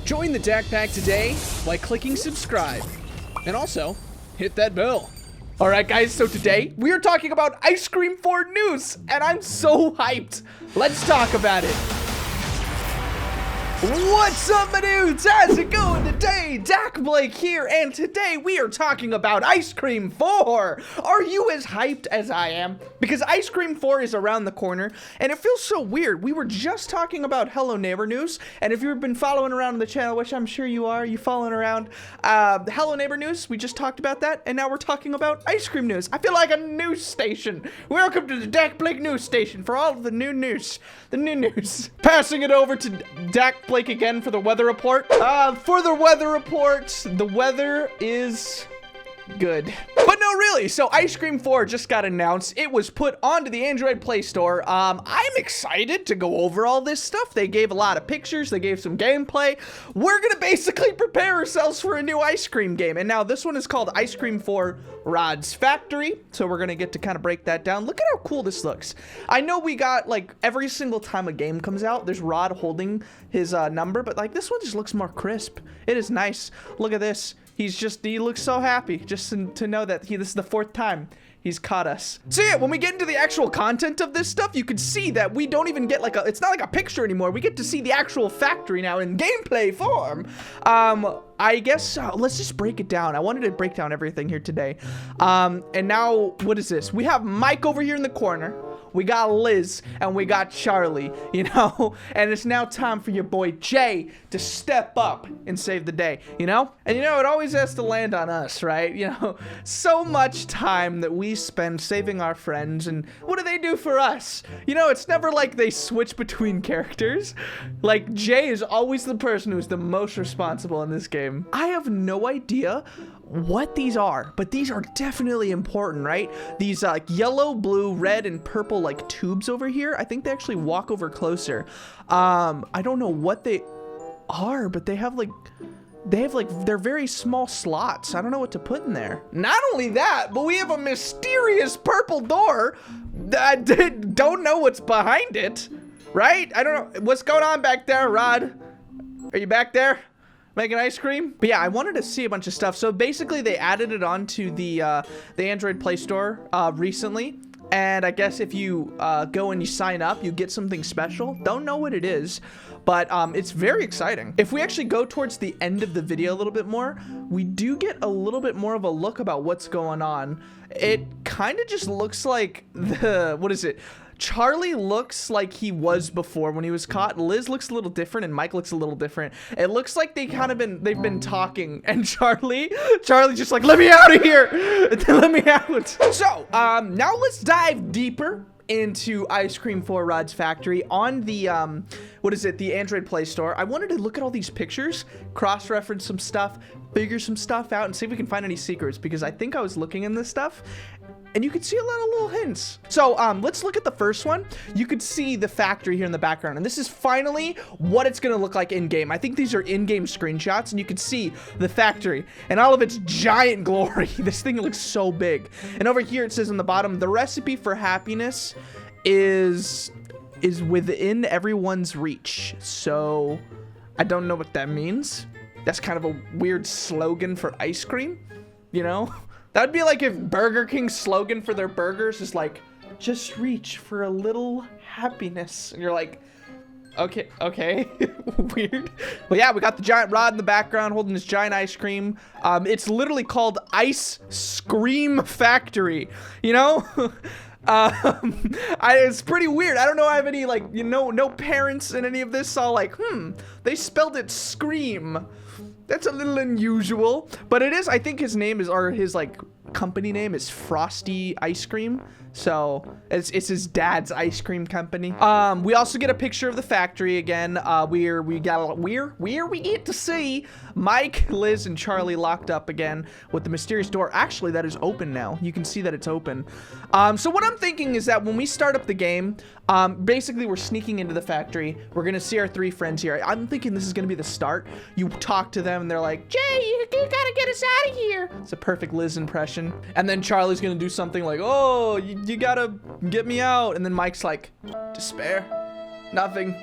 Join the dakblake today by clicking subscribe. And also, hit that bell. Alright guys, so today we are talking about Ice Cream 4 news, and I'm so hyped. Let's talk about it. What's up, my dudes? How's it going today? dakblake here, and today we are talking about Ice Cream 4. Are you as hyped as I am? Because Ice Cream 4 is around the corner, and it feels so weird. We were just talking about Hello Neighbor news, and if you've been following around the channel, which I'm sure you are, you following around Hello Neighbor news, we just talked about that, and now we're talking about ice cream news. I feel like a news station. Welcome to the dakblake news station for all of the new news. The new news. Passing it over to dakblake again for the weather report. For the weather report, the weather is good. But no, really, so Ice Cream 4 just got announced. It was put onto the Android Play Store. I'm excited to go over all this stuff. They gave a lot of pictures. They gave some gameplay. We're gonna basically prepare ourselves for a new ice cream game. And now this one is called Ice Cream 4 Rod's Factory. So we're gonna get to kind of break that down. Look at how cool this looks. I know we got, like, every single time a game comes out, there's Rod holding his number, but like this one just looks more crisp. It is nice. Look at this. He looks so happy just to know that this is the 4th time he's caught us. So yeah, when we get into the actual content of this stuff, you can see that we don't even get like it's not like a picture anymore. We get to see the actual factory now in gameplay form. I guess let's just break it down. I wanted to break down everything here today. And now, what is this? We have Mike over here in the corner. We got Liz and we got Charlie, you know? And it's now time for your boy Jay to step up and save the day, you know? And you know, it always has to land on us, right? You know, so much time that we spend saving our friends, and what do they do for us? You know, it's never like they switch between characters. Like, Jay is always the person who's the most responsible in this game. I have no idea what these are, but these are definitely important, right? These yellow, blue, red, and purple like tubes over here, I think they actually walk over closer. I don't know what they are, but they have like they're very small slots. I don't know what to put in there. Not only that, but we have a mysterious purple door that don't know what's behind it, right? I don't know what's going on back there. Rod, are you back there making ice cream? But yeah, I wanted to see a bunch of stuff. So basically they added it onto the Android Play Store recently. And I guess if you go and you sign up, you get something special. Don't know what it is, but it's very exciting. If we actually go towards the end of the video a little bit more, we do get a little bit more of a look about what's going on. It kind of just looks like what is it? Charlie looks like he was before when he was caught. Liz looks a little different, and Mike looks a little different. It looks like they've been talking, and Charlie's just like, let me out of here. Let me out. So, now let's dive deeper into Ice Cream 4 Rod's Factory on the, the Android Play Store. I wanted to look at all these pictures, cross-reference some stuff, figure some stuff out, and see if we can find any secrets, because I think I was looking in this stuff, and you could see a lot of little hints. So let's look at the first one. You could see the factory here in the background, and this is finally what it's gonna look like in game. I think these are in-game screenshots, and you can see the factory and all of its giant glory. This thing looks so big. And over here it says on the bottom, the recipe for happiness is within everyone's reach. So I don't know what that means. That's kind of a weird slogan for ice cream, you know? That would be like if Burger King's slogan for their burgers is like, just reach for a little happiness. And you're like, okay. Weird. Well, yeah, we got the giant Rod in the background holding this giant ice cream. It's literally called Ice Scream Factory, you know? It's pretty weird. I don't know. I have any, like, you know, no parents in any of this saw like, they spelled it Scream. That's a little unusual, but it is. I think his name is, or his like company name is Frosty Ice Cream. So it's his dad's ice cream company. We also get a picture of the factory again. We get to see Mike, Liz, and Charlie locked up again with the mysterious door. Actually, that is open now. You can see that it's open. So what I'm thinking is that when we start up the game, basically we're sneaking into the factory. We're gonna see our 3 friends here. I'm thinking this is gonna be the start. You talk to them and they're like, Jay, you gotta get us out of here. It's a perfect Liz impression. And then Charlie's gonna do something like, oh, you gotta get me out. And then Mike's like, despair, nothing.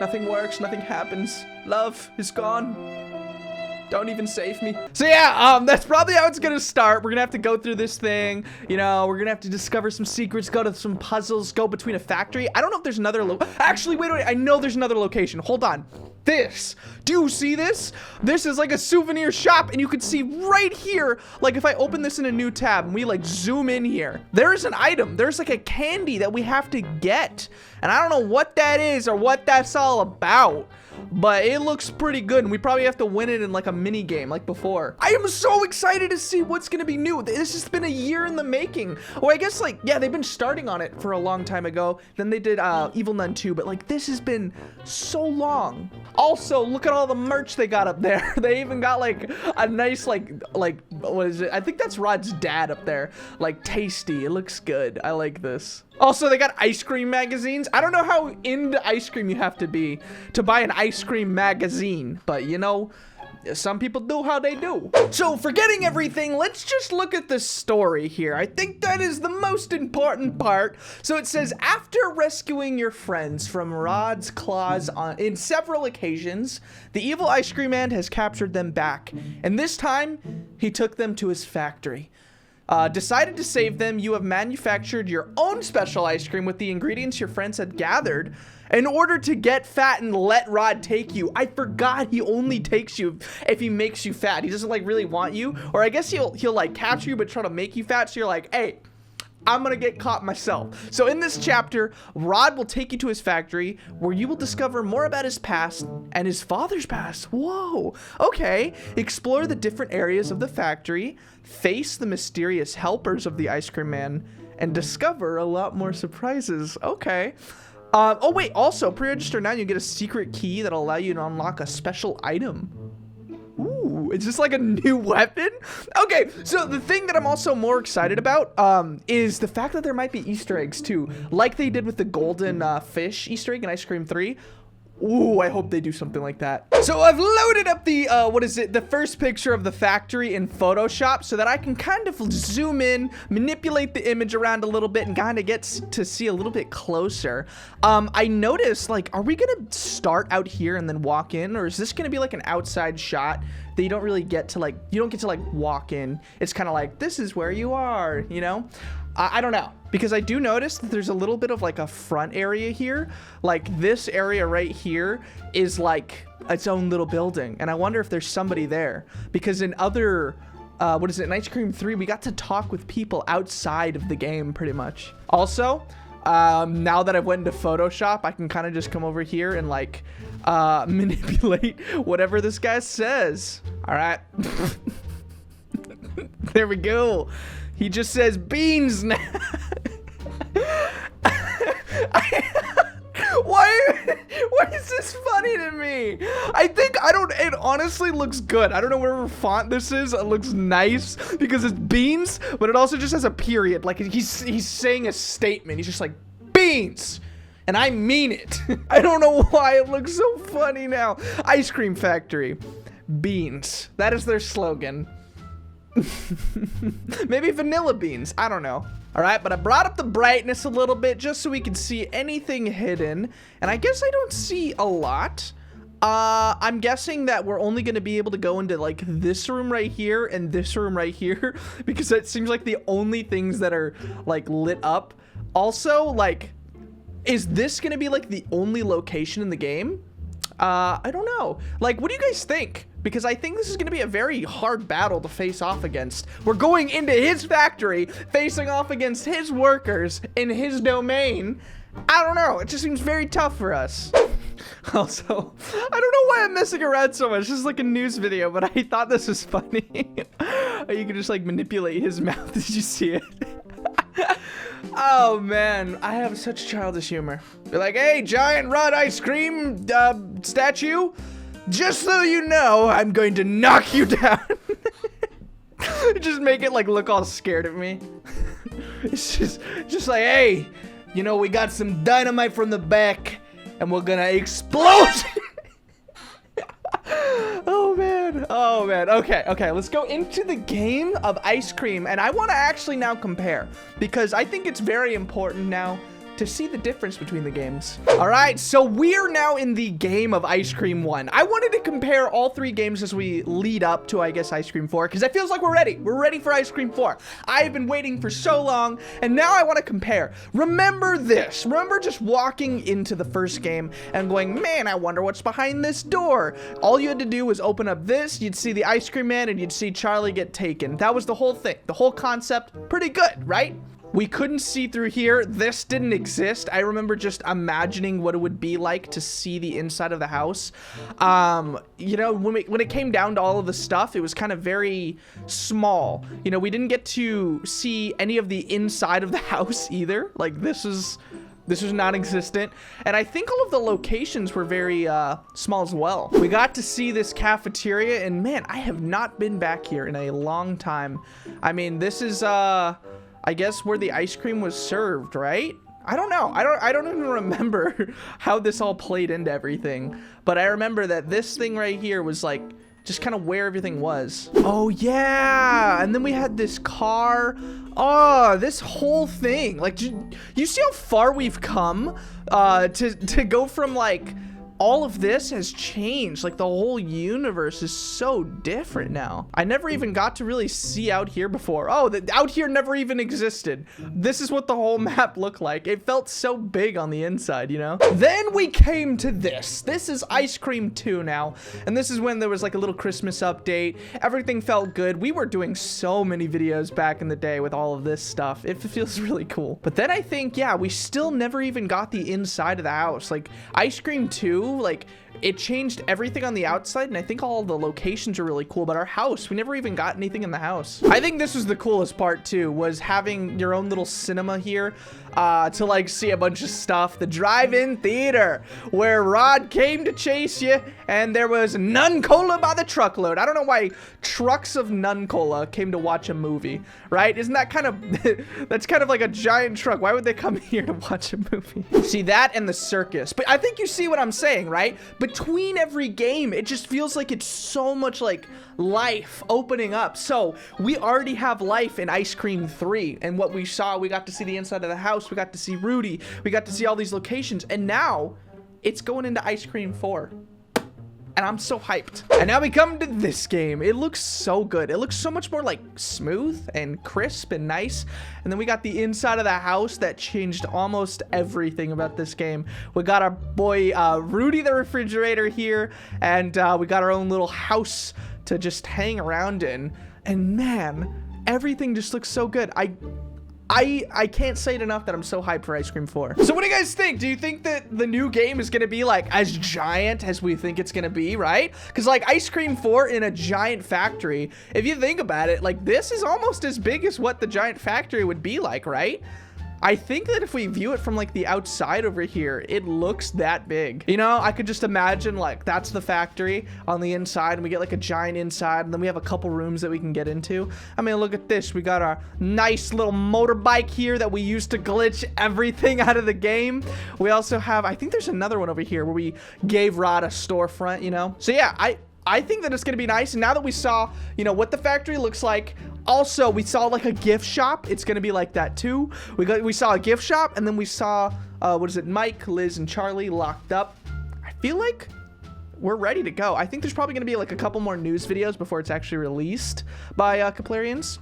Nothing works, nothing happens. Love is gone. Don't even save me. So yeah, that's probably how it's gonna start. We're gonna have to go through this thing. You know, we're gonna have to discover some secrets, go to some puzzles, go between a factory. I don't know if there's another actually, wait, I know there's another location. Hold on. This, do you see this? This is like a souvenir shop, and you can see right here, like if I open this in a new tab and we like zoom in here, there is an item. There's like a candy that we have to get. And I don't know what that is or what that's all about, but it looks pretty good, and we probably have to win it in like a mini game like before. I am so excited to see what's gonna be new. This has been a year in the making. Well, I guess like, yeah, they've been starting on it for a long time ago. Then they did Evil Nun 2, but like this has been so long. Also, look at all the merch they got up there. They even got like a nice like what is it? I think that's Rod's dad up there. Like tasty. It looks good. I like this. Also, they got ice cream magazines. I don't know how into ice cream you have to be to buy an ice cream magazine, but you know, some people do how they do. So forgetting everything, let's just look at the story here. I think that is the most important part. So it says, after rescuing your friends from Rod's claws in several occasions, the evil ice cream man has captured them back. And this time, he took them to his factory. Decided to save them, you have manufactured your own special ice cream with the ingredients your friends had gathered in order to get fat and let Rod take you. I forgot he only takes you if he makes you fat. He doesn't like really want you, or I guess he'll like capture you but try to make you fat, so you're like, hey, I'm gonna get caught myself. So in this chapter, Rod will take you to his factory where you will discover more about his past and his father's past. Whoa, okay. Explore the different areas of the factory, face the mysterious helpers of the ice cream man, and discover a lot more surprises. Okay. Oh wait, also pre-register now, you get a secret key that'll allow you to unlock a special item. Ooh, is this like a new weapon? Okay, so the thing that I'm also more excited about is the fact that there might be Easter eggs too, like they did with the golden fish Easter egg in Ice Cream 3. Ooh, I hope they do something like that. So I've loaded up the, the first picture of the factory in Photoshop so that I can kind of zoom in, manipulate the image around a little bit, and kind of get to see a little bit closer. I noticed, like, are we gonna start out here and then walk in, or is this gonna be like an outside shot that you don't really get to, like, you don't get to, like, walk in? It's kind of like, this is where you are, you know? I don't know, because I do notice that there's a little bit of like a front area here. Like this area right here is like its own little building, and I wonder if there's somebody there, because in other in Ice Cream 3 we got to talk with people outside of the game pretty much. Also, now that I've went into Photoshop, I can kind of just come over here and like manipulate whatever this guy says. All right. There we go. He just says beans now. Why is this funny to me? It honestly looks good. I don't know whatever font this is. It looks nice because it's beans, but it also just has a period. Like he's saying a statement. He's just like, beans. And I mean it. I don't know why it looks so funny now. Ice Cream Factory. Beans. That is their slogan. Maybe vanilla beans, I don't know. All right, but I brought up the brightness a little bit just so we can see anything hidden, and I guess I don't see a lot. I'm guessing that we're only gonna be able to go into like this room right here and this room right here because that seems like the only things that are like lit up. Also, like, is this gonna be like the only location in the game? I don't know. Like, what do you guys think? Because I think this is going to be a very hard battle to face off against. We're going into his factory, facing off against his workers in his domain. I don't know. It just seems very tough for us. Also, I don't know why I'm messing around so much. This is like a news video, but I thought this was funny. You can just like manipulate his mouth. Did you see it? Oh man, I have such childish humor. Be like, hey, giant Rod ice cream statue, just so you know, I'm going to knock you down. Just make it like look all scared at me. It's just like, hey, you know, we got some dynamite from the back and we're gonna explode. Oh man. Okay, let's go into the game of Ice Cream, and I want to actually now compare, because I think it's very important now to see the difference between the games. All right, so we're now in the game of Ice Cream 1. I wanted to compare all 3 games as we lead up to, I guess, Ice Cream 4, because it feels like we're ready. We're ready for Ice Cream 4. I've been waiting for so long, and now I want to compare. Remember this. Remember just walking into the first game and going, man, I wonder what's behind this door. All you had to do was open up this, you'd see the Ice Cream Man, and you'd see Charlie get taken. That was the whole thing. The whole concept, pretty good, right? We couldn't see through here. This didn't exist. I remember just imagining what it would be like to see the inside of the house. You know, when it came down to all of the stuff, it was kind of very small. You know, we didn't get to see any of the inside of the house either. Like, this was non-existent, and I think all of the locations were very small as well. We got to see this cafeteria, and man, I have not been back here in a long time. I mean, this is I guess where the ice cream was served, right? I don't know. I don't even remember how this all played into everything, but I remember that this thing right here was like just kind of where everything was. Oh yeah, and then we had this car. Oh, this whole thing. Like, you see how far we've come to go from like all of this has changed. Like, the whole universe is so different now. I never even got to really see out here before. Oh, out here never even existed. This is what the whole map looked like. It felt so big on the inside, you know? Then we came to this. This is Ice Cream 2 now. And this is when there was like a little Christmas update. Everything felt good. We were doing so many videos back in the day with all of this stuff. It feels really cool. But then I think, yeah, we still never even got the inside of the house. Like, Ice Cream 2, like, it changed everything on the outside, and I think all the locations are really cool, but our house, we never even got anything in the house. I think this was the coolest part too, was having your own little cinema here to like see a bunch of stuff. The drive-in theater where Rod came to chase you, and there was Nun Cola by the truckload. I don't know why trucks of Nun Cola came to watch a movie, right? Isn't that kind of that's kind of like a giant truck? Why would they come here to watch a movie? See, that and the circus. But I think you see what I'm saying, right? Between every game, it just feels like it's so much like life opening up. So we already have life in Ice Cream 3, and what we saw, we got to see the inside of the house, we got to see Rudy, we got to see all these locations, and now it's going into Ice Cream 4. And I'm so hyped. And now we come to this game. It looks so good. It looks so much more like smooth and crisp and nice. And then we got the inside of the house that changed almost everything about this game. We got our boy Rudy the refrigerator here, and we got our own little house to just hang around in. And man, everything just looks so good. I can't say it enough that I'm so hyped for Ice Cream 4. So what do you guys think? Do you think that the new game is gonna be like as giant as we think it's gonna be, right? Because like Ice Cream 4 in a giant factory, if you think about it, like this is almost as big as what the giant factory would be like, right? I think that if we view it from like the outside over here, it looks that big. You know, I could just imagine like that's the factory on the inside, and we get like a giant inside, and then we have a couple rooms that we can get into. I mean, look at this. We got our nice little motorbike here that we used to glitch everything out of the game. We also have, I think there's another one over here where we gave Rod a storefront, you know? So yeah, I think that it's gonna be nice. And now that we saw, you know, what the factory looks like, also we saw like a gift shop, it's gonna be like that too. We saw a gift shop, and then we saw what is it, Mike, Liz, and Charlie locked up. I feel like we're ready to go. I think there's probably gonna be like a couple more news videos before it's actually released by Keplerians.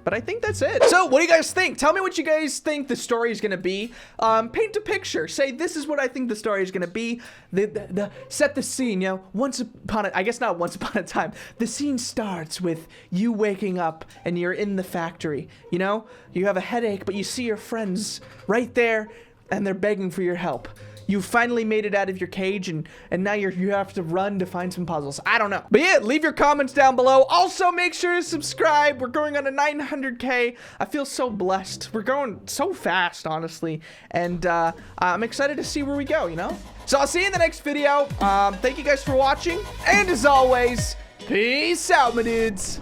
But I think that's it. So what do you guys think? Tell me what you guys think the story is gonna be. Paint a picture. Say, this is what I think the story is gonna be. Set the scene, you know. I guess not once upon a time. The scene starts with you waking up and you're in the factory. You know, you have a headache, but you see your friends right there, and they're begging for your help. You finally made it out of your cage, and now you have to run to find some puzzles. I don't know. But yeah, leave your comments down below. Also, make sure to subscribe. We're going on to 900K. I feel so blessed. We're going so fast, honestly. And I'm excited to see where we go, you know? So I'll see you in the next video. Thank you guys for watching. And as always, peace out, my dudes.